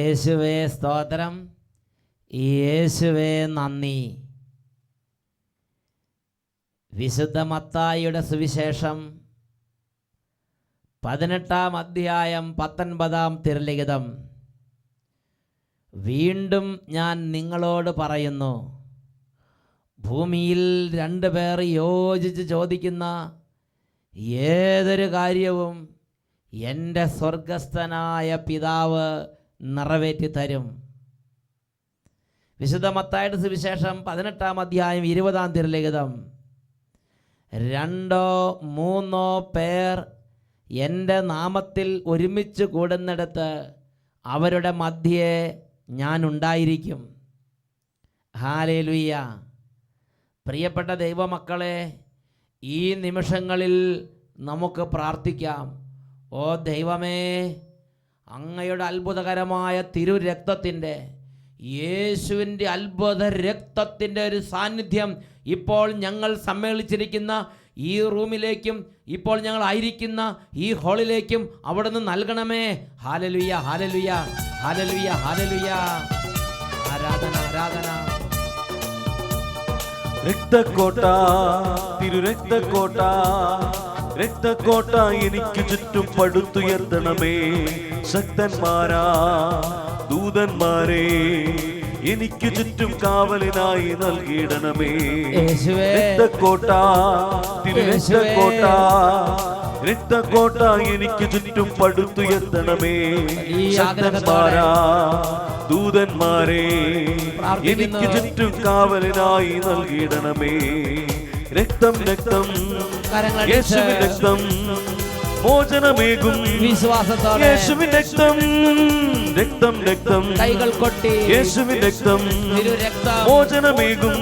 യേശുവേ സ്തോത്രം, യേശുവേ നന്ദി. വിശുദ്ധ മത്തായിയുടെ സുവിശേഷം 18-ാം അധ്യായം 19-ാം തിരുലിഖിതം. വീണ്ടും ഞാൻ നിങ്ങളോട് പറയുന്നു, ഭൂമിയിൽ 2 പേർ യോജിച്ച് ചോദിക്കുന്ന ഏതൊരു കാര്യവും എൻ്റെ സ്വർഗസ്ഥനായ പിതാവ് നിറവേറ്റി തരും. വിശുദ്ധ മത്തായിയുടെ സുവിശേഷം 18-ാം അധ്യായം 20-ാം തിരുലിഖിതം. 2-3 പേർ എൻ്റെ നാമത്തിൽ ഒരുമിച്ച് കൂടുന്നിടത്ത് അവരുടെ മധ്യേ ഞാൻ ഉണ്ടായിരിക്കും. ഹല്ലേലൂയ. പ്രിയപ്പെട്ട ദൈവമക്കളെ, ഈ നിമിഷങ്ങളിൽ നമുക്ക് പ്രാർത്ഥിക്കാം. ഓ ദൈവമേ, അങ്ങയുടെ അത്ഭുതകരമായ തിരുരക്തത്തിൻ്റെ, യേശുവിൻ്റെ അത്ഭുത രക്തത്തിൻ്റെ ഒരു സാന്നിധ്യം ഇപ്പോൾ ഞങ്ങൾ സമ്മേളിച്ചിരിക്കുന്ന ഈ റൂമിലേക്കും ഇപ്പോൾ ഞങ്ങൾ ആയിരിക്കുന്ന ഈ ഹാളിലേക്കും അവിടുന്ന് നൽകണമേ. Hallelujah, hallelujah, hallelujah, hallelujah. ആരാധന, ആരാധന. രക്തക്കോട്ട, തിരുരക്തക്കോട്ട, രക്തക്കോട്ട എനിക്ക് ചുറ്റും പടുത്തുയർത്തണമേ. ശക്തന്മാരാ ദൂതന്മാരെ എനിക്ക് ചുറ്റും കാവലിനായി നൽകിയിടണമേ. രക്തക്കോട്ട, തിരുരക്തക്കോട്ട, രക്തക്കോട്ട എനിക്ക് ചുറ്റും പടുത്തുയർത്തണമേ. ശക്തന്മാരാ ദൂതന്മാരെ എനിക്ക് ചുറ്റും കാവലിനായി നൽകിയിടണമേ. രക്തം, രക്തം, യേശുവിൻ രക്തം മോചനമേകും വിശ്വാസത്തോടെ. യേശുവിൻ രക്തം, രക്തം, രക്തം, കൈകൾ കൊട്ടി. യേശുവിൻ രക്തം തിരുരക്തം മോചനമേകും.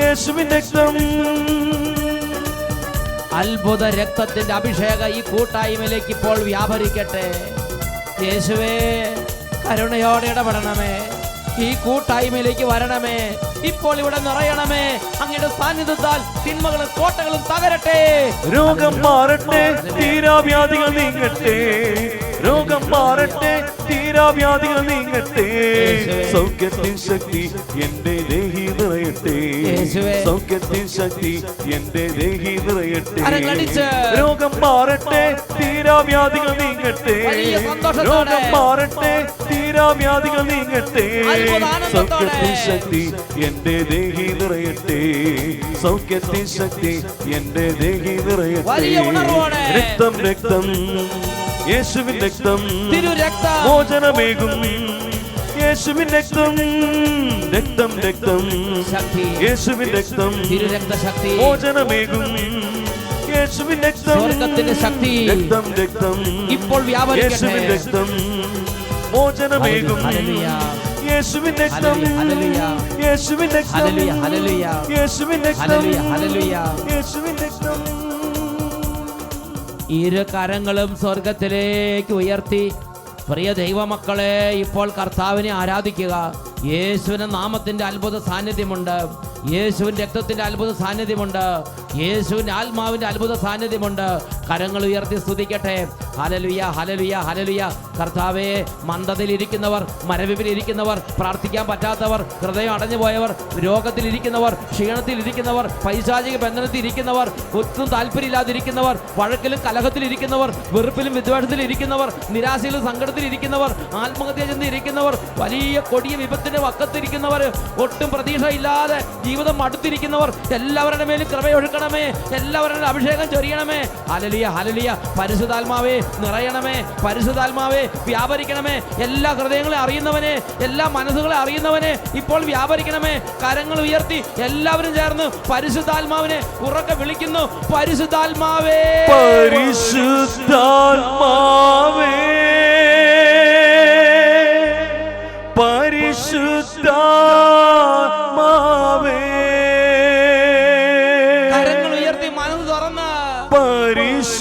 യേശുവിൻ രക്തം. അത്ഭുത രക്തത്തിന്റെ അഭിഷേകം ഈ കൂട്ടായ്മയിലേക്ക് ഇപ്പോൾ വ്യാപരിക്കട്ടെ. യേശുവേ, കരുണയോടെ ഇടപെടണമേ. ഈ കൂട്ടായ്മയിലേക്ക് വരണമേ. ഇപ്പോൾ ഇവിടെ നിറയണമേ. അങ്ങയുടെ സാന്നിധ്യത്താൽ തിന്മകളും കോട്ടകളും തകരട്ടെ. രോഗം മാറട്ടെ, തീരാവ്യാധികൾ നീങ്ങട്ടെ. രോഗം മാറട്ടെ, തീരാവ്യാധികൾ നീങ്ങട്ടെ. സൗഖ്യത്തിൻ ശക്തി എന്റെ ദേഹി നിറയട്ടെ. സൗഖ്യത്തിൻ ശക്തി എന്റെ ദേഹി നിറയട്ടെ. രോഗം മാറട്ടെ, തീരാവ്യാധികൾ നീങ്ങട്ടെ. രോഗം മാറട്ടെ, തീരാവ്യാധികൾ നീങ്ങട്ടെ. സൗഖ്യത്തിൻ ശക്തി എന്റെ ദേഹി നിറയട്ടെ. സൗഖ്യത്തിൻ ശക്തി എന്റെ ദേഹി നിറയട്ടെ. രക്തം, രക്തം, യേശുവിൻ രക്തം മോചനമേകും. യേശുവിൻ രക്തം, രക്തം, രക്തം, യേശുവിൻ രക്തം മോചനമേകും. യേശുവിൻ രക്തം, രക്തം, രക്തം, ഇപ്പോൾ യേശുവിൻ രക്തം മോചനമേകും. യേശുവിൻ രക്തം, യേശുവിൻ രക്തം, യേശുവിൻ രക്തം, യേശുവിൻ രക്തം. ഇരു കരങ്ങളും സ്വർഗത്തിലേക്ക് ഉയർത്തി പ്രിയ ദൈവമക്കളെ ഇപ്പോൾ കർത്താവിനെ ആരാധിക്കുക. യേശുവിന്റെ നാമത്തിന്റെ അത്ഭുത സാന്നിധ്യമുണ്ട്. യേശുവിന്റെ രക്തത്തിന്റെ അത്ഭുത സാന്നിധ്യമുണ്ട്. യേശുവിന്റെ ആത്മാവിന്റെ അത്ഭുത സാന്നിധ്യമുണ്ട്. കരങ്ങൾ ഉയർത്തി സ്തുതിക്കട്ടെ. Hallelujah, hallelujah, hallelujah. കർത്താവേ, മന്ദതയിലിരിക്കുന്നവർ, മരവിപ്പിലിരിക്കുന്നവർ, പ്രാർത്ഥിക്കാൻ പറ്റാത്തവർ, ഹൃദയം അടഞ്ഞുപോയവർ, രോഗത്തിലിരിക്കുന്നവർ, ക്ഷീണത്തിലിരിക്കുന്നവർ, പൈശാചിക ബന്ധനത്തിലിരിക്കുന്നവർ, ഒട്ടും താല്പര്യമില്ലാതിരിക്കുന്നവർ, വഴക്കിലും കലഹത്തിലിരിക്കുന്നവർ, വെറുപ്പിലും വിദ്വേഷത്തിലിരിക്കുന്നവർ, നിരാശയിലും സങ്കടത്തിലിരിക്കുന്നവർ, ആത്മഹത്യ ചെന്നിരിക്കുന്നവർ, വലിയ കൊടിയ വിപത്തിന്റെ വക്കത്തിരിക്കുന്നവർ, ഒട്ടും പ്രതീക്ഷയില്ലാതെ ജീവിതം അടുത്തിരിക്കുന്നവർ, എല്ലാവരുടെ മേലും കൃപയൊഴുക്കണമേ. എല്ലാവരുടെ അഭിഷേകം ചൊരിയണമേ. Hallelujah, hallelujah. പരിശുദ്ധാത്മാവേ നിറയണമേ. പരിശുദ്ധാത്മാവേ വ്യാപരിക്കണമേ. എല്ലാ ഹൃദയങ്ങളെ അറിയുന്നവനെ, എല്ലാ മനസ്സുകളെ അറിയുന്നവനെ ഇപ്പോൾ വ്യാപരിക്കണമേ. കരങ്ങൾ ഉയർത്തി എല്ലാവരും ചേർന്ന് പരിശുദ്ധാത്മാവിനെ ഉറക്കെ വിളിക്കുന്നു. പരിശുദ്ധാത്മാവേ, പരിശുദ്ധാത്മാവേ, പരിശുദ്ധാത്മാവേ. കരങ്ങൾ ഉയർത്തി മനസ്സ് തുറന്ന് പരിശുദ്ധാത്മാവേ,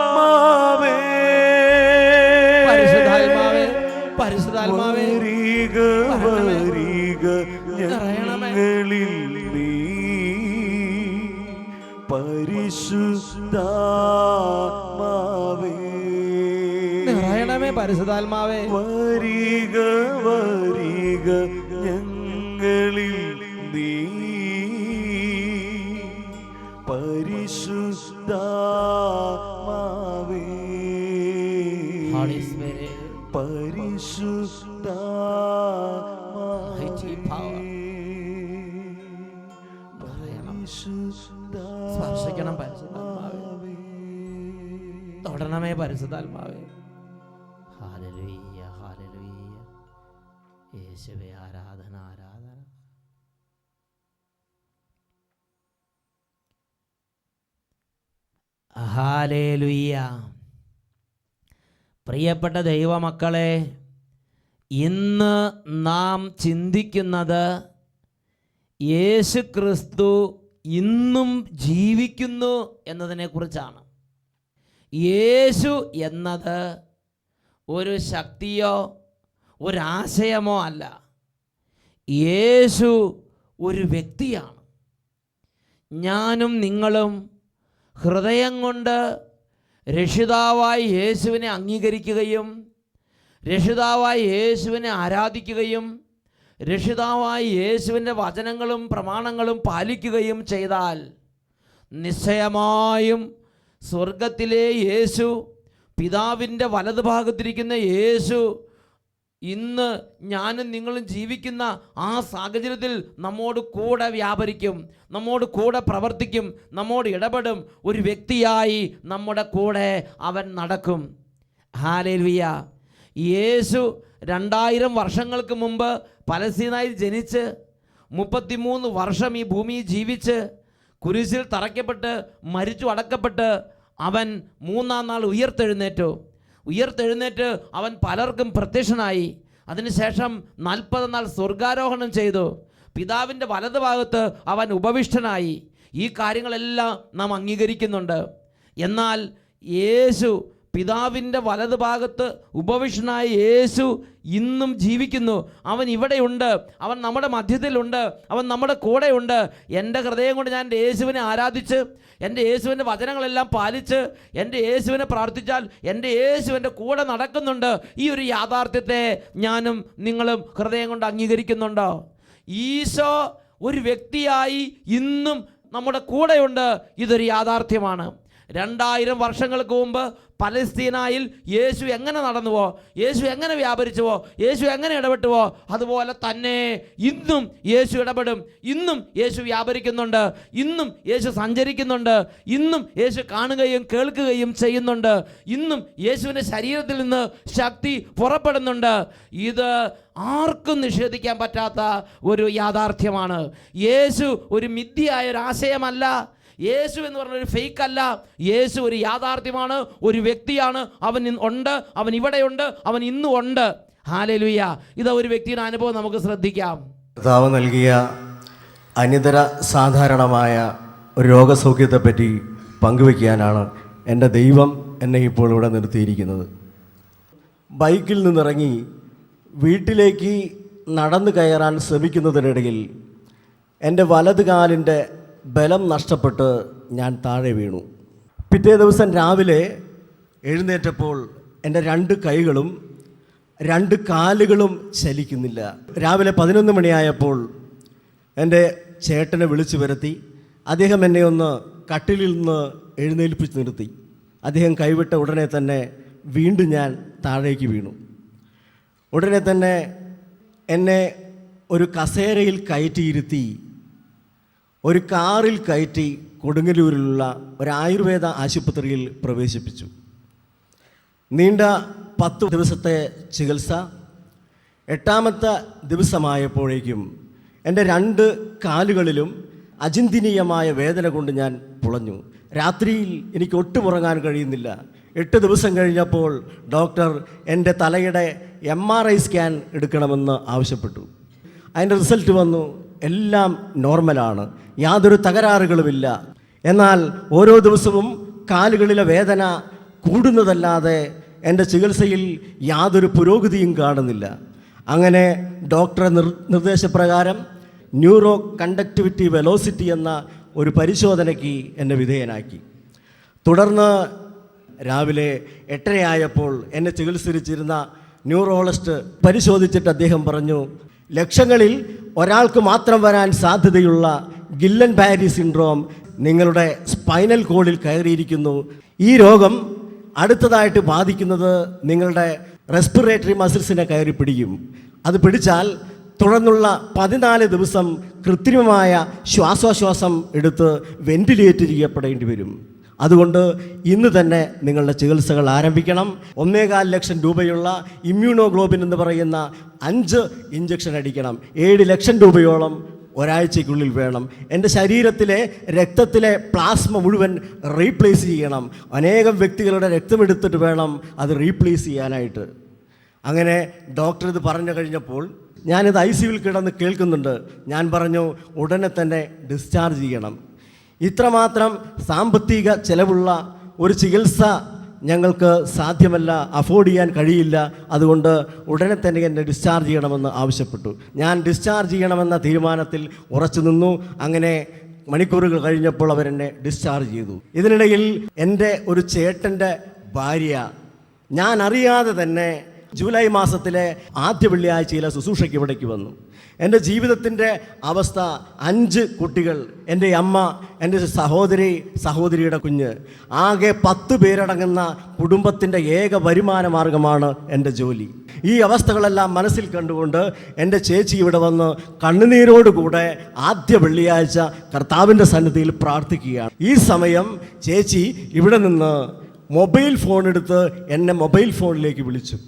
പരിശുദ്ധാത്മാവേ, പരിശുദ്ധാത്മാവേ, പരിശുദ്ധാത്മാവേ വരിക, വരിക ഞങ്ങളിൽ നീ. പരിശുദ്ധാത്മാവേ നിറയണമേ പരിശുദ്ധാത്മാവേ. വരിക വരിക ഞങ്ങളിൽ നീ പരിശുദ്ധാത്മാവേ Holy Spirit, mighty power. സ്പർശിക്കണം പരിശുദ്ധാത്മാവേ, തൊടണമേ പരിശുദ്ധാത്മാവേ. Hallelujah, hallelujah. യേശുവേ ആരാധന, ആരാധന. ഹല്ലേലൂയ. പ്രിയപ്പെട്ട ദൈവമക്കളെ, ഇന്ന് നാം ചിന്തിക്കുന്നത് യേശു ക്രിസ്തു ഇന്നും ജീവിക്കുന്നു എന്നതിനെക്കുറിച്ചാണ്. യേശു എന്നത് ഒരു ശക്തിയോ ഒരാശയമോ അല്ല. യേശു ഒരു വ്യക്തിയാണ്. ഞാനും നിങ്ങളും ഹൃദയം കൊണ്ട് രക്ഷിതാവായി യേശുവിനെ അംഗീകരിക്കുകയും രക്ഷിതാവായി യേശുവിനെ ആരാധിക്കുകയും രക്ഷിതാവായി യേശുവിൻ്റെ വചനങ്ങളും പ്രമാണങ്ങളും പാലിക്കുകയും ചെയ്താൽ നിശ്ചയമായും സ്വർഗത്തിലെ യേശു, പിതാവിൻ്റെ വലതുഭാഗത്തിരിക്കുന്ന യേശു ഇന്ന് ഞാനും നിങ്ങളും ജീവിക്കുന്ന ആ സാഹചര്യത്തിൽ നമ്മോട് കൂടെ വ്യാപരിക്കും, നമ്മോട് കൂടെ പ്രവർത്തിക്കും, നമ്മോട് ഇടപെടും. ഒരു വ്യക്തിയായി നമ്മുടെ കൂടെ അവൻ നടക്കും. ഹല്ലേലൂയ. യേശു 2000 വർഷങ്ങൾക്ക് മുമ്പ് പലസ്തീനായിൽ ജനിച്ച് 33 വർഷം ഈ ഭൂമിയിൽ ജീവിച്ച് കുരിശിൽ തറയ്ക്കപ്പെട്ട് മരിച്ചു അടക്കപ്പെട്ട് അവൻ 3-ാം നാൾ ഉയർത്തെഴുന്നേറ്റ് അവൻ പലർക്കും പ്രത്യക്ഷനായി. അതിനുശേഷം 40 നാൾ സ്വർഗാരോഹണം ചെയ്തു. പിതാവിൻ്റെ വലതുഭാഗത്ത് അവൻ ഉപവിഷ്ടനായി. ഈ കാര്യങ്ങളെല്ലാം നാം അംഗീകരിക്കുന്നുണ്ട്. എന്നാൽ യേശു, പിതാവിൻ്റെ വലതുഭാഗത്ത് ഉപവിഷ്ടനായ യേശു ഇന്നും ജീവിക്കുന്നു. അവൻ ഇവിടെയുണ്ട്, അവൻ നമ്മുടെ മധ്യത്തിലുണ്ട്, അവൻ നമ്മുടെ കൂടെയുണ്ട്. എൻ്റെ ഹൃദയം കൊണ്ട് ഞാൻ എൻ്റെ യേശുവിനെ ആരാധിച്ച് എൻ്റെ യേശുവിൻ്റെ വചനങ്ങളെല്ലാം പാലിച്ച് എൻ്റെ യേശുവിനെ പ്രാർത്ഥിച്ചാൽ എൻ്റെ യേശു എൻ്റെ കൂടെ നടക്കുന്നുണ്ട്. ഈ ഒരു യാഥാർത്ഥ്യത്തെ ഞാനും നിങ്ങളും ഹൃദയം കൊണ്ട് അംഗീകരിക്കുന്നുണ്ടോ? ഈശോ ഒരു വ്യക്തിയായി ഇന്നും നമ്മുടെ കൂടെയുണ്ട്. ഇതൊരു യാഥാർത്ഥ്യമാണ്. 2000 വർഷങ്ങൾക്ക് മുമ്പ് പലസ്തീനായിൽ യേശു എങ്ങനെ നടന്നുവോ, യേശു എങ്ങനെ വ്യാപരിച്ചുവോ, യേശു എങ്ങനെ ഇടപെട്ടുവോ, അതുപോലെ തന്നെ ഇന്നും യേശു ഇടപെടും. ഇന്നും യേശു വ്യാപരിക്കുന്നുണ്ട്. ഇന്നും യേശു സഞ്ചരിക്കുന്നുണ്ട്. ഇന്നും യേശു കാണുകയും കേൾക്കുകയും ചെയ്യുന്നുണ്ട്. ഇന്നും യേശുവിൻ്റെ ശരീരത്തിൽ നിന്ന് ശക്തി പുറപ്പെടുന്നുണ്ട്. ഇത് ആർക്കും നിഷേധിക്കാൻ പറ്റാത്ത ഒരു യാഥാർത്ഥ്യമാണ്. യേശു ഒരു മിഥ്യയായ ഒരു ആശയമല്ല. യേശു എന്ന് പറഞ്ഞൊരു ഫേക്ക് അല്ല. യേശു ഒരു യാഥാർത്ഥ്യമാണ്, ഒരു വ്യക്തിയാണ്. അവൻ ഉണ്ട്, അവൻ ഇവിടെയുണ്ട്, അവൻ ഇന്നും ഉണ്ട്. ഹല്ലേലൂയ. ഇത് ഒരു വ്യക്തിയുടെ അനുഭവം നമുക്ക് ശ്രദ്ധിക്കാം. കർത്താവ് നൽകിയ അനിതര സാധാരണമായ ഒരു രോഗസൗഖ്യത്തെപ്പറ്റി പങ്കുവയ്ക്കാനാണ് എൻ്റെ ദൈവം എന്നെ ഇപ്പോൾ ഇവിടെ നിർത്തിയിരിക്കുന്നത്. ബൈക്കിൽ നിന്നിറങ്ങി വീട്ടിലേക്ക് നടന്നു കയറാൻ ശ്രമിക്കുന്നതിനിടയിൽ എൻ്റെ വലത് കാലിൻ്റെ ബലം നഷ്ടപ്പെട്ട് ഞാൻ താഴെ വീണു. പിറ്റേ ദിവസം രാവിലെ എഴുന്നേറ്റപ്പോൾ എൻ്റെ 2 കൈകളും 2 കാലുകളും ചലിക്കുന്നില്ല. രാവിലെ 11 മണിയായപ്പോൾ എൻ്റെ ചേട്ടനെ വിളിച്ചു വരുത്തി. അദ്ദേഹം എന്നെ ഒന്ന് കട്ടിലിൽ നിന്ന് എഴുന്നേൽപ്പിച്ച് നിർത്തി. അദ്ദേഹം കൈവിട്ട ഉടനെ തന്നെ വീണ്ടും ഞാൻ താഴേക്ക് വീണു. ഉടനെ തന്നെ എന്നെ ഒരു കസേരയിൽ കയറ്റിയിരുത്തി ഒരു കാറിൽ കയറ്റി കൊടുങ്ങല്ലൂരിലുള്ള ഒരു ആയുർവേദ ആശുപത്രിയിൽ പ്രവേശിപ്പിച്ചു. നീണ്ട 10 ദിവസത്തെ ചികിത്സ. 8ാമത്തെ ദിവസമായപ്പോഴേക്കും എൻ്റെ 2 കാലുകളിലും അചിന്തനീയമായ വേദന കൊണ്ട് ഞാൻ പുളഞ്ഞു. രാത്രിയിൽ എനിക്ക് ഒട്ടും ഉറങ്ങാൻ കഴിയുന്നില്ല. 8 ദിവസം കഴിഞ്ഞപ്പോൾ ഡോക്ടർ എൻ്റെ തലയുടെ MRI സ്കാൻ എടുക്കണമെന്ന് ആവശ്യപ്പെട്ടു. അതിൻ്റെ റിസൾട്ട് വന്നു. എല്ലാം നോർമലാണ്, യാതൊരു തകരാറുകളുമില്ല. എന്നാൽ ഓരോ ദിവസവും കാലുകളിലെ വേദന കൂടുന്നതല്ലാതെ എൻ്റെ ചികിത്സയിൽ യാതൊരു പുരോഗതിയും കാണുന്നില്ല. അങ്ങനെ ഡോക്ടറെ നിർദ്ദേശപ്രകാരം ന്യൂറോ കണ്ടക്ടിവിറ്റി വെലോസിറ്റി എന്ന ഒരു പരിശോധനയ്ക്ക് എന്നെ വിധേയനാക്കി. തുടർന്ന് രാവിലെ 8:30 ആയപ്പോൾ എന്നെ ചികിത്സിച്ചിരുന്ന ന്യൂറോളജിസ്റ്റ് പരിശോധിച്ചിട്ട് അദ്ദേഹം പറഞ്ഞു, ലക്ഷങ്ങളിൽ ഒരാൾക്ക് മാത്രം വരാൻ സാധ്യതയുള്ള ഗില്ലൻ ബാരി സിൻഡ്രോം നിങ്ങളുടെ സ്പൈനൽ കോഡിൽ കയറിയിരിക്കുന്നു. ഈ രോഗം അടുത്തതായിട്ട് ബാധിക്കുന്നത് നിങ്ങളുടെ റെസ്പിറേറ്ററി മസിൽസിനെ കയറി പിടിക്കും. അത് പിടിച്ചാൽ തുടർന്നുള്ള 14 ദിവസം കൃത്രിമമായ ശ്വാസോച്ഛ്വാസം എടുത്ത് വെന്റിലേറ്റ് ചെയ്യപ്പെടേണ്ടി വരും. അതുകൊണ്ട് ഇന്ന് തന്നെ നിങ്ങളുടെ ചികിത്സകൾ ആരംഭിക്കണം. 1.25 ലക്ഷം രൂപയുള്ള ഇമ്മ്യൂണോഗ്ലോബിൻ എന്ന് പറയുന്ന 5 ഇഞ്ചക്ഷൻ അടിക്കണം. 7 ലക്ഷം രൂപയോളം ഒരാഴ്ചയ്ക്കുള്ളിൽ വേണം. എൻ്റെ ശരീരത്തിലെ രക്തത്തിലെ പ്ലാസ്മ മുഴുവൻ റീപ്ലേസ് ചെയ്യണം. അനേകം വ്യക്തികളുടെ രക്തമെടുത്തിട്ട് വേണം അത് റീപ്ലേസ് ചെയ്യാനായിട്ട്. അങ്ങനെ ഡോക്ടർ ഇത് പറഞ്ഞു കഴിഞ്ഞപ്പോൾ ഞാനിത് ICUവിൽ കിടന്ന് കേൾക്കുന്നുണ്ട്. ഞാൻ പറഞ്ഞു, ഉടനെ തന്നെ ഡിസ്ചാർജ് ചെയ്യണം. ഇത്രമാത്രം സാമ്പത്തിക ചെലവുള്ള ഒരു ചികിത്സ ഞങ്ങൾക്ക് സാധ്യമല്ല, അഫോർഡ് ചെയ്യാൻ കഴിയില്ല. അതുകൊണ്ട് ഉടനെ തന്നെ എന്നെ ഡിസ്ചാർജ് ചെയ്യണമെന്ന് ആവശ്യപ്പെട്ടു. ഞാൻ ഡിസ്ചാർജ് ചെയ്യണമെന്ന തീരുമാനത്തിൽ ഉറച്ചു നിന്നു. അങ്ങനെ മണിക്കൂറുകൾ കഴിഞ്ഞപ്പോൾ അവരെന്നെ ഡിസ്ചാർജ് ചെയ്തു. ഇതിനിടയിൽ എൻ്റെ ഒരു ചേട്ടൻ്റെ ഭാര്യ ഞാൻ അറിയാതെ തന്നെ ജൂലൈ മാസത്തിലെ ആദ്യ വെള്ളിയാഴ്ചയിലെ ശുശ്രൂഷയ്ക്ക് ഇവിടേക്ക് വന്നു. എൻ്റെ അവസ്ഥ 5 കുട്ടികൾ, എൻ്റെ അമ്മ, എൻ്റെ സഹോദരിയുടെ കുഞ്ഞ്, ആകെ 10 പേരടങ്ങുന്ന കുടുംബത്തിൻ്റെ ഏക വരുമാന മാർഗമാണ് എൻ്റെ ജോലി. ഈ അവസ്ഥകളെല്ലാം മനസ്സിൽ കണ്ടുകൊണ്ട് എൻ്റെ ചേച്ചി ഇവിടെ വന്ന് കണ്ണുനീരോടുകൂടെ ആദ്യ വെള്ളിയാഴ്ച കർത്താവിൻ്റെ സന്നിധിയിൽ പ്രാർത്ഥിക്കുകയാണ്. ഈ സമയം ചേച്ചി ഇവിടെ നിന്ന് മൊബൈൽ ഫോൺ എടുത്ത് എന്നെ മൊബൈൽ ഫോണിലേക്ക് വിളിച്ചു.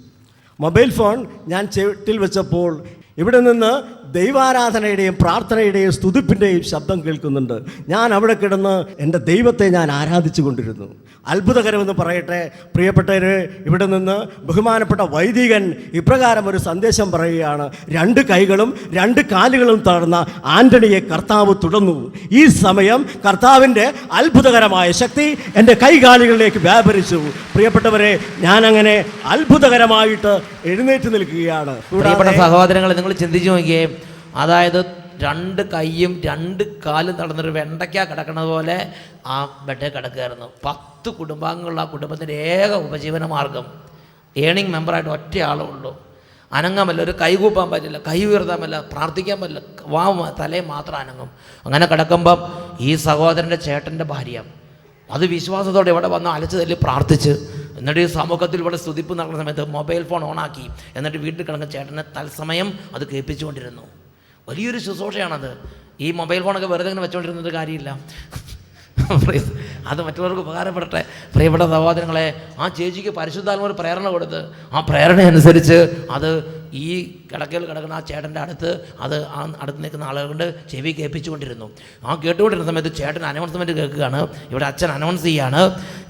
മൊബൈൽ ഫോൺ ഞാൻ ചെവിട്ടിൽ വെച്ചപ്പോൾ ഇവിടെ നിന്ന് ദൈവാരാധനയുടെയും പ്രാർത്ഥനയുടെയും സ്തുതിപ്പിൻ്റെയും ശബ്ദം കേൾക്കുന്നുണ്ട്. ഞാൻ അവിടെ കിടന്ന് എൻ്റെ ദൈവത്തെ ഞാൻ ആരാധിച്ചു കൊണ്ടിരുന്നു. അത്ഭുതകരമെന്ന് പറയട്ടെ പ്രിയപ്പെട്ടവര്, ഇവിടെ നിന്ന് ബഹുമാനപ്പെട്ട വൈദികൻ ഇപ്രകാരം ഒരു സന്ദേശം പറയുകയാണ്: 2 കൈകളും 2 കാലുകളും തളർന്ന ആന്റണിയെ കർത്താവ് തുടർന്നു. ഈ സമയം കർത്താവിൻ്റെ അത്ഭുതകരമായ ശക്തി എൻ്റെ കൈകാലുകളിലേക്ക് വ്യാപരിച്ചു. പ്രിയപ്പെട്ടവരെ, ഞാനങ്ങനെ അത്ഭുതകരമായിട്ട് എഴുന്നേറ്റ് നിൽക്കുകയാണ്. പ്രിയപ്പെട്ട സഹോദരങ്ങളെ, നിങ്ങൾ ചിന്തിച്ചു നോക്കിയേ, അതായത് 2 കൈയും 2 കാലും തടന്നൊരു വെണ്ടയ്ക്ക കിടക്കുന്നത് പോലെ ആ ബെഡേ കിടക്കുകയായിരുന്നു. 10 കുടുംബാംഗങ്ങളുള്ള ആ കുടുംബത്തിൻ്റെ ഏക ഉപജീവന മാർഗം. ഏണിംഗ് മെമ്പറായിട്ട് ഒറ്റ ആളേ ഉള്ളൂ. അനങ്ങാൻ പറ്റില്ല, ഒരു കൈ കൂപ്പാൻ പറ്റില്ല, കൈ ഉയർത്താൻ പറ്റില്ല, പ്രാർത്ഥിക്കാൻ പറ്റില്ല, തലയും മാത്രം അനങ്ങും. അങ്ങനെ കിടക്കുമ്പം ഈ സഹോദരൻ്റെ ചേട്ടൻ്റെ ഭാര്യ അത് വിശ്വാസത്തോടെ ഇവിടെ വന്ന് അലച്ചു തല്ലി പ്രാർത്ഥിച്ച്, എന്നിട്ട് ഈ സമൂഹത്തിൽ ഇവിടെ സ്തുതിപ്പ് നടക്കുന്ന സമയത്ത് മൊബൈൽ ഫോൺ ഓണാക്കി, എന്നിട്ട് വീട്ടിൽ കിടക്കുന്ന ചേട്ടനെ തത്സമയം അത് കേൾപ്പിച്ചുകൊണ്ടിരുന്നു. വലിയൊരു ശുശ്രൂഷയാണത്. ഈ മൊബൈൽ ഫോണൊക്കെ വെറുതെ ഇങ്ങനെ വെച്ചുകൊണ്ടിരുന്നത് കാര്യമില്ല. അത് മറ്റുള്ളവർക്ക് ഉപകാരപ്പെടട്ടെ. പ്രിയപ്പെട്ട സഹോദരങ്ങളെ, ആ ചേച്ചിക്ക് പരിശുദ്ധാത്മാവ് ഒരു പ്രേരണ കൊടുത്ത് ആ പ്രേരണ അനുസരിച്ച് അത് ഈ കിടക്കയിൽ കിടക്കുന്ന ആ ചേട്ടൻ്റെ അടുത്ത് അത് ആ അടുത്ത് നിൽക്കുന്ന ആളുകൾ കൊണ്ട് ചെവി കേൾപ്പിച്ചുകൊണ്ടിരുന്നു. ആ കേട്ടുകൊണ്ടിരുന്ന സമയത്ത് ചേട്ടൻ അനൗൺസ്മെൻറ്റ് കേൾക്കുകയാണ്. ഇവിടെ അച്ഛൻ അനൗൺസ് ചെയ്യാണ്,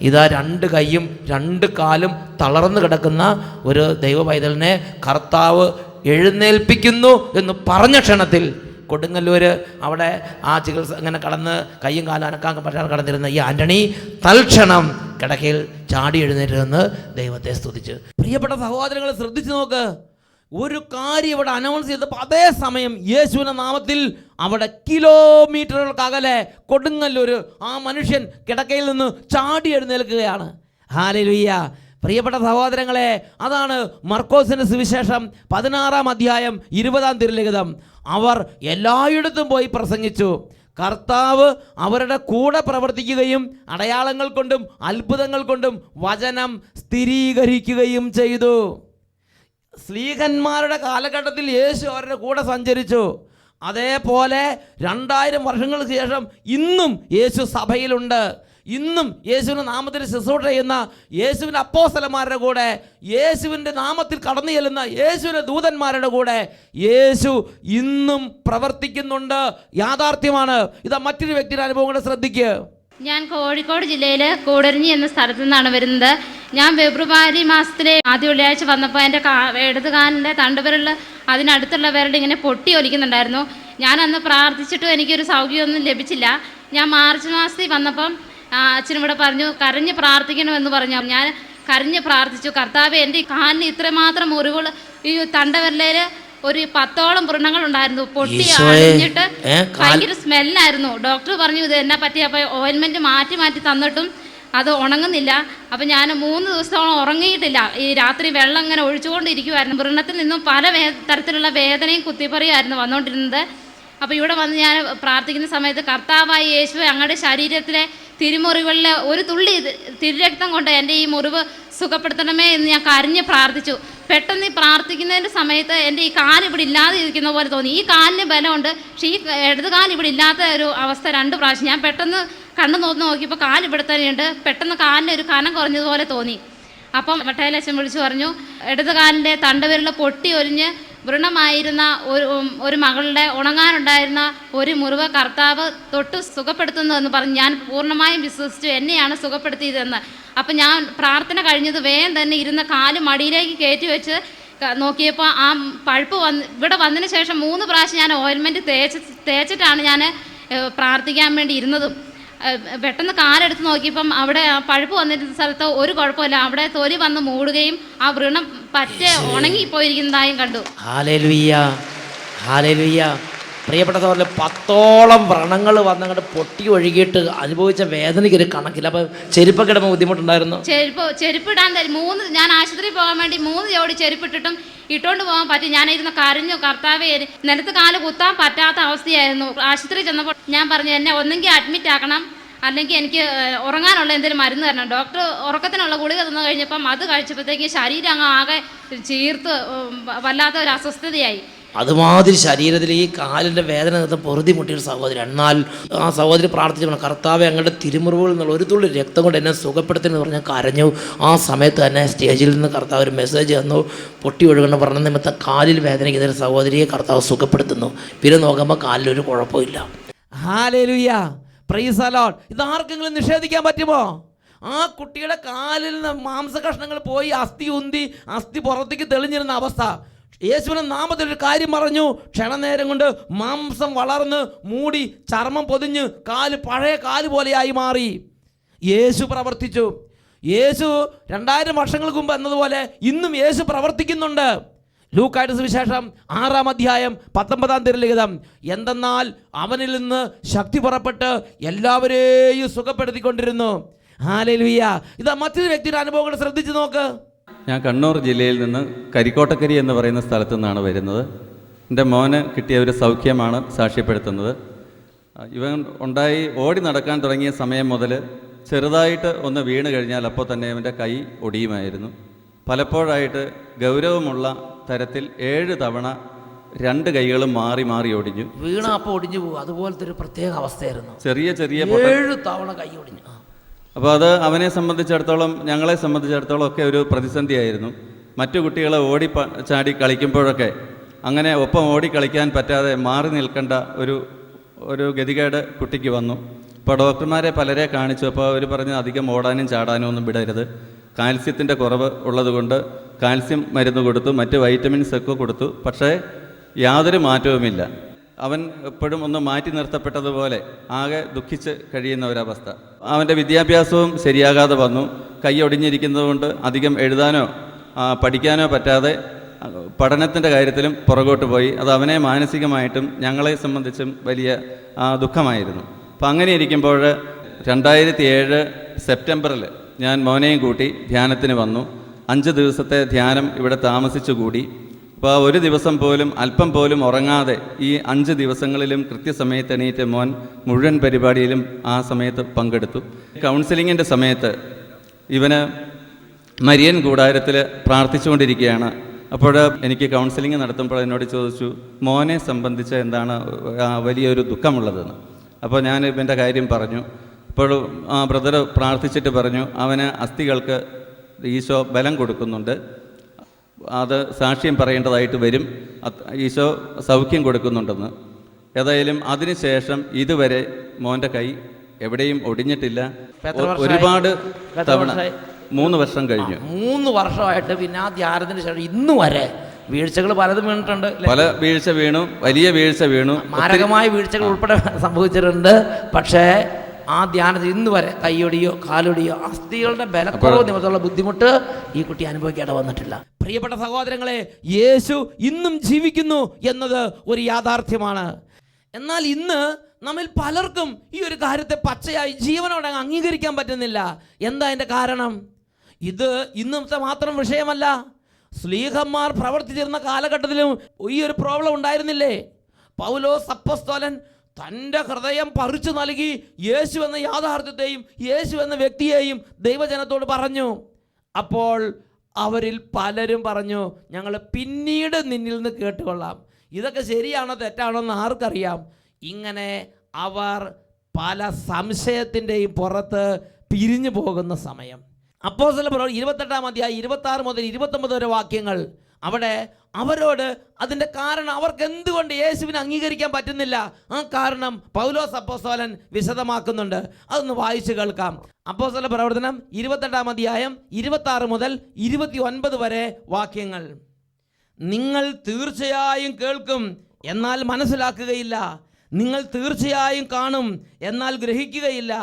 ഇതാ 2 കൈയും 2 കാലും തളർന്നു കിടക്കുന്ന ഒരു ദൈവ പൈതലിനെ കർത്താവ് എഴുന്നേൽപ്പിക്കുന്നു എന്ന് പറഞ്ഞ ക്ഷണത്തിൽ കൊടുങ്ങല്ലൂർ അവിടെ ആ ചികിത്സ ഇങ്ങനെ കടന്ന് കയ്യും കാലും അനക്കാൻ പറ്റാതെ കടന്നിരുന്ന ഈ ആന്റണി തൽക്ഷണം കിടക്കയിൽ ചാടി എഴുന്നേറ്റ് ദൈവത്തെ സ്തുതിച്ച്. പ്രിയപ്പെട്ട സഹോദരങ്ങളെ, ശ്രദ്ധിച്ചു നോക്ക്. ഒരു കാര്യം ഇവിടെ അനൗൺസ് ചെയ്തപ്പോൾ അതേ സമയം യേശുവിൻ്റെ നാമത്തിൽ അവിടെ കിലോമീറ്ററുകൾക്കകലെ കൊടുങ്ങല്ലൂർ ആ മനുഷ്യൻ കിടക്കയിൽ നിന്ന് ചാടി എഴുന്നേൽക്കുകയാണ്. ഹല്ലേലൂയ. പ്രിയപ്പെട്ട സഹോദരങ്ങളെ, അതാണ് മർക്കോസിൻ്റെ സുവിശേഷം 16-ാം അധ്യായം 20-ാം തിരുലിഖിതം. അവർ എല്ലായിടത്തും പോയി പ്രസംഗിച്ചു. കർത്താവ് അവരുടെ കൂടെ പ്രവർത്തിക്കുകയും അടയാളങ്ങൾ കൊണ്ടും അത്ഭുതങ്ങൾ കൊണ്ടും വചനം സ്ഥിരീകരിക്കുകയും ചെയ്തു. സ്ലീഹന്മാരുടെ കാലഘട്ടത്തിൽ യേശു അവരുടെ കൂടെ സഞ്ചരിച്ചു. അതേപോലെ 2000 വർഷങ്ങൾക്ക് ശേഷം ഇന്നും യേശു സഭയിലുണ്ട്. ഇന്നും യേശുവിൻ്റെ നാമത്തിൽ ശുശ്രൂഷ ചെയ്യുന്ന യേശുവിൻ്റെ അപ്പോസ്തലന്മാരുടെ കൂടെ, യേശുവിൻ്റെ നാമത്തിൽ കടന്നു ചെല്ലുന്ന യേശുവിൻ്റെ ദൂതന്മാരുടെ കൂടെ യേശു ഇന്നും പ്രവർത്തിക്കുന്നുണ്ട്. യാഥാർത്ഥ്യമാണ്. ഇതാ മറ്റൊരു വ്യക്തിയുടെ അനുഭവം കൂടെ ശ്രദ്ധിക്കുക. ഞാൻ കോഴിക്കോട് ജില്ലയിൽ കൂടരഞ്ഞി എന്ന സ്ഥലത്തു നിന്നാണ് വരുന്നത്. ഞാൻ ഫെബ്രുവരി മാസത്തിലെ ആദ്യ വെള്ളിയാഴ്ച വന്നപ്പോൾ എൻ്റെ ഇടത് കാലിൻ്റെ തണ്ടുവിരൽ അതിനടുത്തുള്ള വിരൽ ഇങ്ങനെ പൊട്ടി ഒലിക്കുന്നുണ്ടായിരുന്നു. ഞാൻ അന്ന് പ്രാർത്ഥിച്ചിട്ടും എനിക്കൊരു സൗകര്യമൊന്നും ലഭിച്ചില്ല. ഞാൻ മാർച്ച് മാസത്തിൽ വന്നപ്പം അച്ഛനിവിടെ പറഞ്ഞു കരഞ്ഞ് പ്രാർത്ഥിക്കണമെന്ന് പറഞ്ഞു. ഞാൻ കരഞ്ഞ് പ്രാർത്ഥിച്ചു. കർത്താവേ, എൻ്റെ കാലിന് ഇത്രമാത്രം മുറിവുകൾ ഈ തണ്ടവിരലിൽ ഒരു 10ഓളം വ്രണങ്ങളുണ്ടായിരുന്നു. പൊട്ടി ഈശോയെ. അടിഞ്ഞിട്ട് ഭയങ്കര സ്മെല്ലായിരുന്നു. ഡോക്ടർ പറഞ്ഞു ഇത് എന്നെ പറ്റി. അപ്പോൾ ഓയിൻമെൻറ്റ് മാറ്റി തന്നിട്ടും അത് ഉണങ്ങുന്നില്ല. അപ്പം ഞാൻ 3 ദിവസത്തോളം ഉറങ്ങിയിട്ടില്ല. ഈ രാത്രി വെള്ളം ഇങ്ങനെ ഒഴിച്ചുകൊണ്ടിരിക്കുമായിരുന്നു. വ്രണത്തിൽ നിന്നും പല തരത്തിലുള്ള വേദനയും കുത്തിപ്പറിയായിരുന്നു വന്നുകൊണ്ടിരുന്നത്. അപ്പോൾ ഇവിടെ വന്ന് ഞാൻ പ്രാർത്ഥിക്കുന്ന സമയത്ത് കർത്താവായ യേശുവേ, അങ്ങയുടെ ശരീരത്തിലെ തിരുമുറികളിലെ ഒരു തുള്ളി തിരുരക്തം കൊണ്ട് എൻ്റെ ഈ മുറിവ് സുഖപ്പെടുത്തണമേ എന്ന് ഞാൻ കരഞ്ഞ് പ്രാർത്ഥിച്ചു. പെട്ടെന്ന് ഈ പ്രാർത്ഥിക്കുന്നതിൻ്റെ സമയത്ത് എൻ്റെ ഈ കാല് ഇവിടെ ഇല്ലാതെ ഇരിക്കുന്ന പോലെ തോന്നി. ഈ കാലിന് ബലമുണ്ട്, പക്ഷേ ഈ ഇടത് കാല് ഇവിടെ ഇല്ലാത്ത ഒരു അവസ്ഥ 2 പ്രാവശ്യം. ഞാൻ പെട്ടെന്ന് കണ്ണു നോക്കിയപ്പോൾ കാല് ഇവിടെ തന്നെയുണ്ട്. പെട്ടെന്ന് കാലിന് ഒരു കനം കുറഞ്ഞതുപോലെ തോന്നി. അപ്പം വട്ടയിലച്ഛൻ വിളിച്ചു പറഞ്ഞു, ഇടത് കാലിൻ്റെ തണ്ടവിരൽ പൊട്ടി ഒലിഞ്ഞ് വ്രണമായിരുന്ന ഒരു മകളുടെ ഉണങ്ങാനുണ്ടായിരുന്ന ഒരു മുറിവ് കർത്താവ് തൊട്ട് സുഖപ്പെടുത്തുന്നതെന്ന് പറഞ്ഞ് ഞാൻ പൂർണ്ണമായും വിശ്വസിച്ചു. എന്നെയാണ് സുഖപ്പെടുത്തിയതെന്ന്. അപ്പം ഞാൻ പ്രാർത്ഥന കഴിഞ്ഞത് വേഗം തന്നെ ഇരുന്ന കാല് മടിയിലേക്ക് കയറ്റി വെച്ച് നോക്കിയപ്പോൾ ആ പഴുപ്പ് ഇവിടെ വന്നതിന് ശേഷം 3 പ്രാവശ്യം ഞാൻ ഓയിൽമെൻറ്റ് തേച്ചിട്ടാണ് ഞാൻ പ്രാർത്ഥിക്കാൻ വേണ്ടി ഇരുന്നതും. പെട്ടെന്ന് കാലെടുത്ത് നോക്കിയപ്പം അവിടെ പഴുപ്പ് വന്നിരുന്ന സ്ഥലത്ത് ഒരു കുഴപ്പമില്ല. അവിടെ തൊലി വന്ന് മൂടുകയും ആ വ്രണം പറ്റെ ഉണങ്ങിപ്പോയിരിക്കുന്നതായും കണ്ടു. Hallelujah, hallelujah. പ്രിയപ്പെട്ട സഹോദരൻ, 10ഓളം വ്രണങ്ങൾ വന്നങ്ങോട്ട് പൊട്ടി ഒഴുകിയിട്ട് അനുഭവിച്ച വേദനയ്ക്ക് ഒരു കണക്കില്ല. അപ്പം ചെരുപ്പൊക്കെ ഇടുമ്പോൾ ബുദ്ധിമുട്ടുണ്ടായിരുന്നു? ചെരുപ്പിടാൻ ഞാൻ ആശുപത്രിയിൽ പോകാൻ വേണ്ടി 3 ജോഡി ചെരുപ്പിട്ടിട്ടും ഇട്ടുകൊണ്ട് പോകാൻ പറ്റി. ഞാനിരുന്ന് കരഞ്ഞു, കർത്താവേ, നിലത്ത് കാല് കുത്താൻ പറ്റാത്ത അവസ്ഥയായിരുന്നു. ആശുപത്രി ചെന്നപ്പോൾ ഞാൻ പറഞ്ഞു, എന്നെ ഒന്നെങ്കിൽ അഡ്മിറ്റ് ആക്കണം, അല്ലെങ്കിൽ എനിക്ക് ഉറങ്ങാനുള്ള എന്തെങ്കിലും മരുന്ന് തരണം. ഡോക്ടർ ഉറക്കത്തിനുള്ള ഗുളിക തന്നു കഴിഞ്ഞപ്പം അത് കഴിച്ചപ്പോഴത്തേക്ക് ശരീരം അങ്ങ് ആകെ ചീർത്ത് വല്ലാത്ത ഒരു അസ്വസ്ഥതയായി. അതുമാതിരി ശരീരത്തിൽ ഈ കാലിൻ്റെ വേദന നിർത്താൻ പൊറുതി മുട്ടിയൊരു സഹോദരി. എന്നാൽ ആ സഹോദരി പ്രാർത്ഥിച്ചു, കർത്താവെ, അങ്ങയുടെ തിരുമുറിവുകളിൽ നിന്നുള്ള ഒരു തുള്ളി രക്തം കൊണ്ട് എന്നെ സുഖപ്പെടുത്തുമെന്ന് പറഞ്ഞാൽ കരഞ്ഞു. ആ സമയത്ത് തന്നെ സ്റ്റേജിൽ നിന്ന് കർത്താവ് ഒരു മെസ്സേജ് തന്നു. പൊട്ടി ഒഴുകണം പറഞ്ഞ നിമിത്തം കാലിൽ വേദനിക്കുന്ന ഒരു സഹോദരിയെ കർത്താവ് സുഖപ്പെടുത്തുന്നു. പിന്നെ നോക്കുമ്പോൾ കാലിലൊരു കുഴപ്പമില്ല. Hallelujah, praise the Lord. ഇത് ആർക്കെങ്കിലും നിഷേധിക്കാൻ പറ്റുമോ? ആ കുട്ടിയുടെ കാലിൽ നിന്ന് മാംസകഷ്ണങ്ങൾ പോയി അസ്ഥി ഉന്തി അസ്ഥി പുറത്തേക്ക് തെളിഞ്ഞിരുന്ന അവസ്ഥ. യേശുവിൻ്റെ നാമത്തിൽ ഒരു കാര്യം പറഞ്ഞു, ക്ഷണനേരം കൊണ്ട് മാംസം വളർന്ന് മൂടി ചർമ്മം പൊതിഞ്ഞ് കാല് പഴയ കാല് പോലെയായി മാറി. യേശു പ്രവർത്തിച്ചു. യേശു 2000 വർഷങ്ങൾക്ക് മുമ്പ് എന്നതുപോലെ ഇന്നും യേശു പ്രവർത്തിക്കുന്നുണ്ട്. ലൂക്കായുടെ സുവിശേഷം 6-ാം അധ്യായം 19-ാം തിരുലിഖിതം, എന്തെന്നാൽ അവനിൽ നിന്ന് ശക്തി പുറപ്പെട്ട് എല്ലാവരെയും സുഖപ്പെടുത്തിക്കൊണ്ടിരുന്നു. ഹല്ലേലൂയ. ഇതാ മറ്റൊരു വ്യക്തിയുടെ അനുഭവങ്ങൾ ശ്രദ്ധിച്ചു നോക്ക്. ഞാൻ കണ്ണൂർ ജില്ലയിൽ നിന്ന് കരിക്കോട്ടക്കരി എന്ന് പറയുന്ന സ്ഥലത്തു നിന്നാണ് വരുന്നത്. എൻ്റെ മോന് കിട്ടിയ ഒരു സൗഖ്യമാണ് സാക്ഷ്യപ്പെടുത്തുന്നത്. ഇവൻ ഓടി നടക്കാൻ തുടങ്ങിയ സമയം മുതൽ ചെറുതായിട്ട് ഒന്ന് വീണ് കഴിഞ്ഞാൽ അപ്പോൾ തന്നെ അവൻ്റെ കൈ ഒടിയുമായിരുന്നു. പലപ്പോഴായിട്ട് ഗൗരവമുള്ള തരത്തിൽ 7 തവണ 2 കൈകളും മാറി മാറി ഒടിഞ്ഞു. വീണ അപ്പോൾ ഒടിഞ്ഞു പോകും. അതുപോലത്തെ ഒരു പ്രത്യേക അവസ്ഥയായിരുന്നു. ചെറിയ 7 തവണ കൈ ഒടിഞ്ഞു. അപ്പോൾ അത് അവനെ സംബന്ധിച്ചിടത്തോളം, ഞങ്ങളെ സംബന്ധിച്ചിടത്തോളം ഒക്കെ ഒരു പ്രതിസന്ധിയായിരുന്നു. മറ്റു കുട്ടികളെ ചാടി കളിക്കുമ്പോഴൊക്കെ അങ്ങനെ ഒപ്പം ഓടി കളിക്കാൻ പറ്റാതെ മാറി നിൽക്കേണ്ട ഒരു ഗതികേട് കുട്ടിക്ക് വന്നു. അപ്പോൾ ഡോക്ടർമാരെ പലരെ കാണിച്ചു. അപ്പോൾ അവർ പറഞ്ഞ് അധികം ഓടാനും ചാടാനും ഒന്നും വിടരുത്, കാൽസ്യത്തിൻ്റെ കുറവ് ഉള്ളതുകൊണ്ട് കാൽസ്യം മരുന്ന് കൊടുത്തു, മറ്റ് വൈറ്റമിൻസ് ഒക്കെ കൊടുത്തു. പക്ഷേ യാതൊരു മാറ്റവുമില്ല. അവൻ എപ്പോഴും ഒന്ന് മാറ്റി നിർത്തപ്പെട്ടതുപോലെ ആകെ ദുഃഖിച്ച് കഴിയുന്ന ഒരവസ്ഥ. അവൻ്റെ വിദ്യാഭ്യാസവും ശരിയാകാതെ വന്നു. കൈ ഒടിഞ്ഞിരിക്കുന്നത് കൊണ്ട് അധികം എഴുതാനോ പഠിക്കാനോ പറ്റാതെ പഠനത്തിൻ്റെ കാര്യത്തിലും പുറകോട്ട് പോയി. അത് അവനെ മാനസികമായിട്ടും ഞങ്ങളെ സംബന്ധിച്ചും വലിയ ദുഃഖമായിരുന്നു. അപ്പം അങ്ങനെ ഇരിക്കുമ്പോൾ 2007 സെപ്റ്റംബറിൽ ഞാൻ മോനെയും കൂട്ടി ധ്യാനത്തിന് വന്നു. 5 ദിവസത്തെ ധ്യാനം ഇവിടെ താമസിച്ചു കൂടി. അപ്പോൾ ഒരു ദിവസം പോലും അല്പം പോലും ഉറങ്ങാതെ ഈ 5 ദിവസങ്ങളിലും കൃത്യസമയത്ത് എണീറ്റ് മോൻ മുഴുവൻ പരിപാടിയിലും ആ സമയത്ത് പങ്കെടുത്തു. കൗൺസിലിങ്ങിൻ്റെ സമയത്ത് ഇവന് മരിയൻ കൂടാരത്തിൽ പ്രാർത്ഥിച്ചുകൊണ്ടിരിക്കുകയാണ്. അപ്പോൾ എനിക്ക് കൗൺസിലിംഗ് നടത്തുമ്പോൾ എന്നോട് ചോദിച്ചു, മോനെ സംബന്ധിച്ച് എന്താണ് വലിയൊരു ദുഃഖമുള്ളതെന്ന്. അപ്പോൾ ഞാൻ ഇവൻ്റെ കാര്യം പറഞ്ഞു. അപ്പോൾ ബ്രദർ പ്രാർത്ഥിച്ചിട്ട് പറഞ്ഞു, അവന് അസ്ഥികൾക്ക് ഈശോ ബലം കൊടുക്കുന്നുണ്ട്, അത് സാക്ഷ്യം പറയേണ്ടതായിട്ട് വരും, ഈശോ സൗഖ്യം കൊടുക്കുന്നുണ്ടെന്ന്. ഏതായാലും അതിനുശേഷം ഇതുവരെ മോൻ്റെ കൈ എവിടെയും ഒടിഞ്ഞിട്ടില്ല. ഒരുപാട് തവണ 3 വർഷം കഴിഞ്ഞു. 3 വർഷമായിട്ട് പിന്നെ ആ ധ്യാനത്തിന് ശേഷം ഇന്നു വരെ വീഴ്ചകൾ പലതും വീണിട്ടുണ്ട്. പല വീഴ്ച വീണു, വലിയ വീഴ്ച വീണു, മാരകമായ വീഴ്ചകൾ ഉൾപ്പെടെ സംഭവിച്ചിട്ടുണ്ട്. പക്ഷേ ആ ധ്യാനത്തിൽ ഇന്ന് വരെ കൈയൊടിയോ കാലൊടിയോ അസ്ഥികളുടെ ബലക്കുറവ് നിമിത്തമുള്ള ബുദ്ധിമുട്ട് ഈ കുട്ടി അനുഭവിക്കേണ്ട വന്നിട്ടില്ല. പ്രിയപ്പെട്ട സഹോദരങ്ങളെ, യേശു ഇന്നും ജീവിക്കുന്നു എന്നത് ഒരു യാഥാർത്ഥ്യമാണ്. എന്നാൽ ഇന്ന് നമ്മിൽ പലർക്കും ഈ ഒരു കാര്യത്തെ പച്ചയായി ജീവനോടെ അംഗീകരിക്കാൻ പറ്റുന്നില്ല. എന്താ അതിൻ്റെ കാരണം? ഇത് ഇന്നത്തെ മാത്രം വിഷയമല്ല. ശ്ലീഹന്മാർ പ്രവർത്തിച്ചിരുന്ന കാലഘട്ടത്തിലും ഈ ഒരു പ്രോബ്ലം ഉണ്ടായിരുന്നില്ലേ? പൗലോസ് അപ്പോസ്തലൻ തൻ്റെ ഹൃദയം പറിച്ചു നൽകി യേശു എന്ന യാഥാർത്ഥ്യത്തെയും യേശു എന്ന വ്യക്തിയെയും ദൈവജനത്തോട് പറഞ്ഞു. അപ്പോൾ അവരിൽ പലരും പറഞ്ഞു, ഞങ്ങൾ പിന്നീട് നിന്നിൽ നിന്ന് കേട്ടുകൊള്ളാം. ഇതൊക്കെ ശരിയാണോ തെറ്റാണോ എന്ന് ആർക്കറിയാം? ഇങ്ങനെ അവർ പല സംശയത്തിൻ്റെയും പുറത്ത് പിരിഞ്ഞു പോകുന്ന സമയം. അപ്പോസ്തല പ്രവൃത്തി 28-ാം അധ്യായം 26 മുതൽ 29 വരെ വാക്യങ്ങൾ. അവിടെ അവരോട് അതിൻ്റെ കാരണം അവർക്ക് എന്തുകൊണ്ട് യേശുവിനെ അംഗീകരിക്കാൻ പറ്റുന്നില്ല, ആ കാരണം പൗലോസ് അപ്പോസ്തലൻ വിശദമാക്കുന്നുണ്ട്. അതൊന്ന് വായിച്ചു കേൾക്കാം. അപ്പോസ്തല പ്രവർത്തനം 28-ാം അധ്യായം 26 മുതൽ 29 വരെ വാക്യങ്ങൾ. നിങ്ങൾ തീർച്ചയായും കേൾക്കും, എന്നാൽ മനസ്സിലാക്കുകയില്ല. നിങ്ങൾ തീർച്ചയായും കാണും, എന്നാൽ ഗ്രഹിക്കുകയില്ല.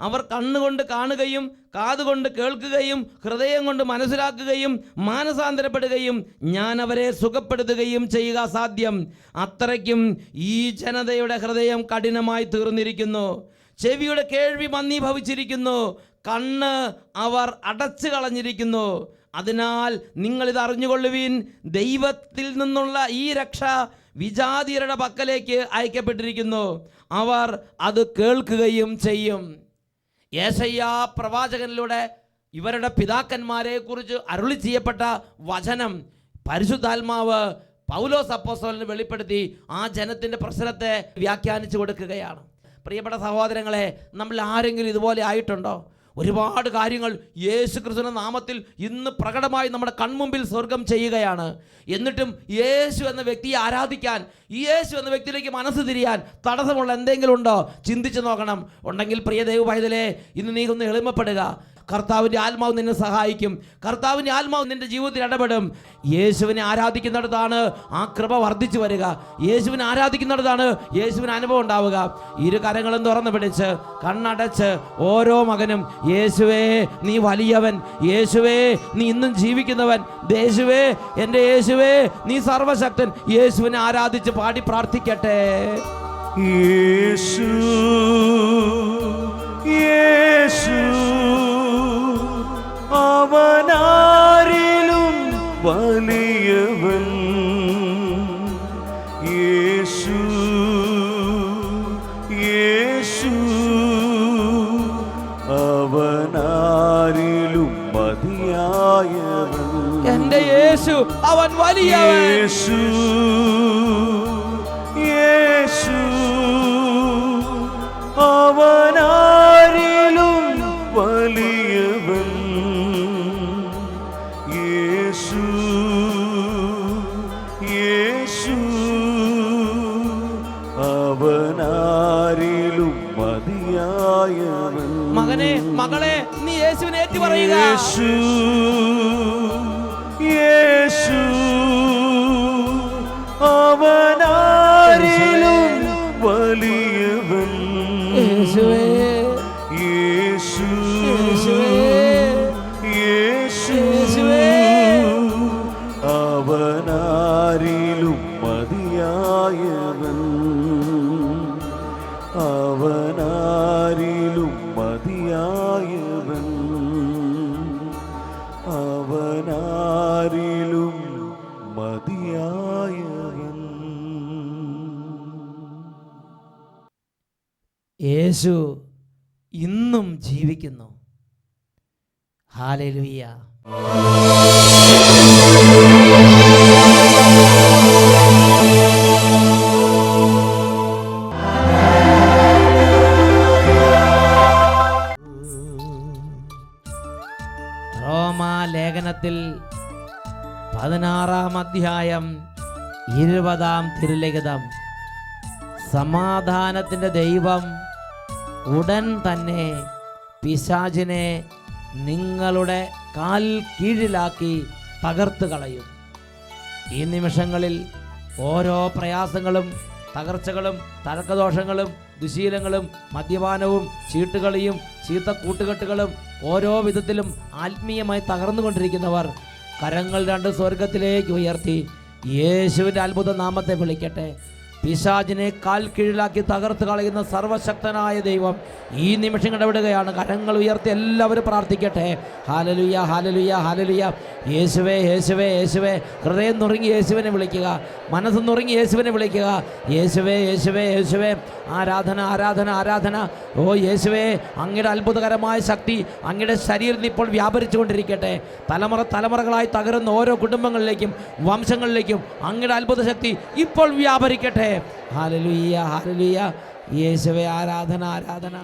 അവർ കണ്ണുകൊണ്ട് കാണുകയും കാതുകൊണ്ട് കേൾക്കുകയും ഹൃദയം കൊണ്ട് മനസ്സിലാക്കുകയും മാനസാന്തരപ്പെടുകയും ഞാൻ അവരെ സുഖപ്പെടുത്തുകയും ചെയ്യുക സാധ്യം. അത്രയ്ക്കും ഈ ജനതയുടെ ഹൃദയം കഠിനമായി തീർന്നിരിക്കുന്നു. ചെവിയുടെ കേൾവി മന്ദീഭവിച്ചിരിക്കുന്നു. കണ്ണ് അവർ അടച്ചു കളഞ്ഞിരിക്കുന്നു. അതിനാൽ നിങ്ങളിത് അറിഞ്ഞുകൊള്ളുവിൻ, ദൈവത്തിൽ നിന്നുള്ള ഈ രക്ഷ വിജാതിയരുടെ പക്കലേക്ക് അയക്കപ്പെട്ടിരിക്കുന്നു. അവർ അത് കേൾക്കുകയും ചെയ്യും. യേശയ്യാ പ്രവാചകനിലൂടെ ഇവരുടെ പിതാക്കന്മാരെ കുറിച്ച് അരുളി ചെയ്യപ്പെട്ട വചനം പരിശുദ്ധാത്മാവ് പൗലോസ് അപ്പോസ്തലന് വെളിപ്പെടുത്തി ആ ജനത്തിൻ്റെ പ്രശ്നത്തെ വ്യാഖ്യാനിച്ചു കൊടുക്കുകയാണ്. പ്രിയപ്പെട്ട സഹോദരങ്ങളെ, നമ്മൾ ആരെങ്കിലും ഇതുപോലെ ആയിട്ടുണ്ടോ? ഒരുപാട് കാര്യങ്ങൾ യേശു ക്രിസ്തുവിന്റെ നാമത്തിൽ ഇന്ന് പ്രകടമായി നമ്മുടെ കൺമുമ്പിൽ സ്വർഗം ചെയ്യുകയാണ്. എന്നിട്ടും യേശു എന്ന വ്യക്തിയെ ആരാധിക്കാൻ, ഈ യേശു എന്ന വ്യക്തിയിലേക്ക് മനസ്സ് തിരിയാൻ തടസ്സമുള്ള എന്തെങ്കിലും ഉണ്ടോ? ചിന്തിച്ചു നോക്കണം. ഉണ്ടെങ്കിൽ പ്രിയ ദൈവ പൈതലേ, ഇന്ന് നീ ഒന്ന് എളിമപ്പെടുക. കർത്താവിൻ്റെ ആത്മാവ് നിന്നെ സഹായിക്കും. കർത്താവിൻ്റെ ആത്മാവ് നിന്റെ ജീവിതത്തിൽ ഇടപെടും. യേശുവിനെ ആരാധിക്കുന്നിടത്താണ് ആ കൃപ വർദ്ധിച്ചു വരിക. യേശുവിനെ ആരാധിക്കുന്നിടത്താണ് യേശുവിന് അനുഭവം ഉണ്ടാവുക. ഇരു കരങ്ങളും തുറന്നു പിടിച്ച് കണ്ണടച്ച് ഓരോ മകനും യേശുവേ നീ വലിയവൻ, യേശുവേ നീ ഇന്നും ജീവിക്കുന്നവൻ, യേശുവേ എൻ്റെ യേശുവേ നീ സർവശക്തൻ, യേശുവിനെ ആരാധിച്ച് പാടി പ്രാർത്ഥിക്കട്ടെ. യേശു യേശു അവനാരിലും വലിയവൻ. യേശു യേശു അവനാരിലും മതിയായവൻ. എൻ്റെ യേശു അവൻ വലിയവൻ. യേശു യേശു അവനാരിലും വലിയവൻ. യേശു യേശു അവനാരിലും മതിയായവൻ. മകനെ മകളെ, നീ യേശുവിനെ ഏറ്റു പറയുക. യേശു യേശു അവനാരിലും വലിയവൻ. യേശുവേ യേശു യേശു അവനാരിലും മതിയായവൻ. അവനാരിലും മതിയായവൻ. അവനാരിലും മതിയായവൻ. യേശു ഇന്നും ജീവിക്കുന്നു. ഹല്ലേലൂയ. റോമാലേഖനത്തിൽ 16-ാം അധ്യായം 20-ാം തിരുലിഖിതം, സമാധാനത്തിൻ്റെ ദൈവം ഉടൻ തന്നെ പിശാചിനെ നിങ്ങളുടെ കാൽ കീഴിലാക്കി തകർത്ത് കളയും. ഈ നിമിഷങ്ങളിൽ ഓരോ പ്രയാസങ്ങളും തകർച്ചകളും തഴക്കദോഷങ്ങളും ദുശീലങ്ങളും മദ്യപാനവും ചീട്ടുകളിയും ചീത്ത കൂട്ടുകെട്ടുകളും ഓരോ വിധത്തിലും ആത്മീയമായി തകർന്നുകൊണ്ടിരിക്കുന്നവർ കരങ്ങൾ രണ്ട് സ്വർഗത്തിലേക്ക് ഉയർത്തി യേശുവിൻ്റെ അത്ഭുത നാമത്തെ വിളിക്കട്ടെ. പിശാചിനെ കാൽ കീഴിലാക്കി തകർത്ത് കളയുന്ന സർവശക്തനായ ദൈവം ഈ നിമിഷം ഇടപെടുകയാണ്. കരങ്ങൾ ഉയർത്തി എല്ലാവരും പ്രാർത്ഥിക്കട്ടെ. Hallelujah, hallelujah, hallelujah. യേശുവേ, യേശുവേ, യേശുവേ. ഹൃദയം നുറുങ്ങി യേശുവിനെ വിളിക്കുക, മനസ്സ് നുറുങ്ങി യേശുവിനെ വിളിക്കുക. യേശുവേ, യേശുവേ, യേശുവേ. ആരാധന, ആരാധന, ആരാധന. ഓ യേശുവേ, അങ്ങയുടെ അത്ഭുതകരമായ ശക്തി അങ്ങയുടെ ശരീരത്തിൽ ഇപ്പോൾ വ്യാപരിച്ചു കൊണ്ടിരിക്കട്ടെ. തലമുറകളായി തകരുന്ന ഓരോ കുടുംബങ്ങളിലേക്കും വംശങ്ങളിലേക്കും അങ്ങയുടെ അത്ഭുത ശക്തി ഇപ്പോൾ വ്യാപരിക്കട്ടെ. Hallelujah, hallelujah. യേശുവേ, ആരാധന, ആരാധന.